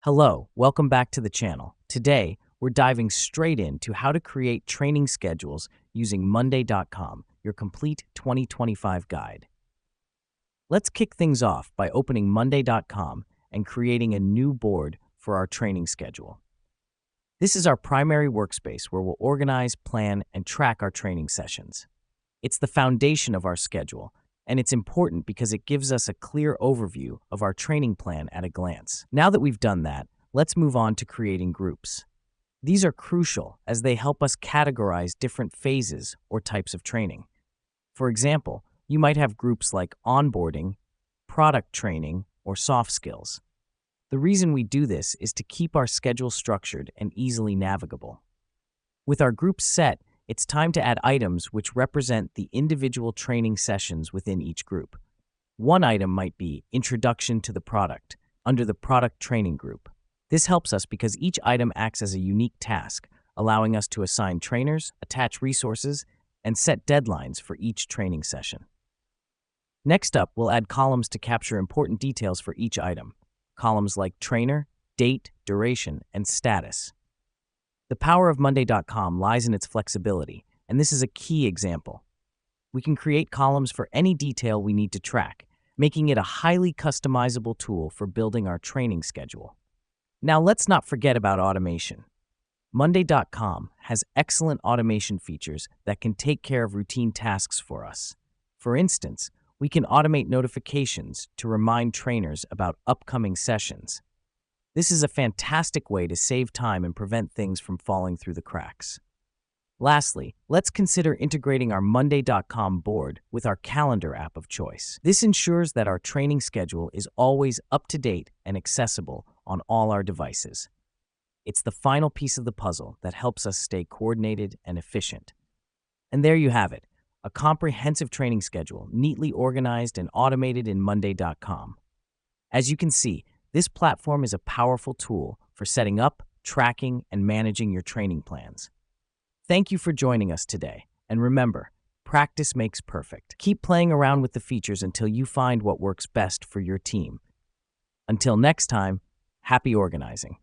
Hello, welcome back to the channel. Today, we're diving straight into how to create training schedules using Monday.com, your complete 2025 guide. Let's kick things off by opening Monday.com and creating a new board for our training schedule. This is our primary workspace where we'll organize, plan, and track our training sessions. It's the foundation of our schedule, and it's important because it gives us a clear overview of our training plan at a glance. Now that we've done that, let's move on to creating groups. These are crucial as they help us categorize different phases or types of training. For example, you might have groups like onboarding, product training, or soft skills. The reason we do this is to keep our schedule structured and easily navigable. With our groups set, it's time to add items which represent the individual training sessions within each group. One item might be Introduction to the Product under the Product Training group. This helps us because each item acts as a unique task, allowing us to assign trainers, attach resources, and set deadlines for each training session. Next up, we'll add columns to capture important details for each item. Columns like trainer, date, duration, and status. The power of Monday.com lies in its flexibility, and this is a key example. We can create columns for any detail we need to track, making it a highly customizable tool for building our training schedule. Now let's not forget about automation. Monday.com has excellent automation features that can take care of routine tasks for us. For instance, we can automate notifications to remind trainers about upcoming sessions. This is a fantastic way to save time and prevent things from falling through the cracks. Lastly, let's consider integrating our Monday.com board with our calendar app of choice. This ensures that our training schedule is always up to date and accessible on all our devices. It's the final piece of the puzzle that helps us stay coordinated and efficient. And there you have it, a comprehensive training schedule, neatly organized and automated in Monday.com. As you can see, this platform is a powerful tool for setting up, tracking, and managing your training plans. Thank you for joining us today, and remember, practice makes perfect. Keep playing around with the features until you find what works best for your team. Until next time, happy organizing.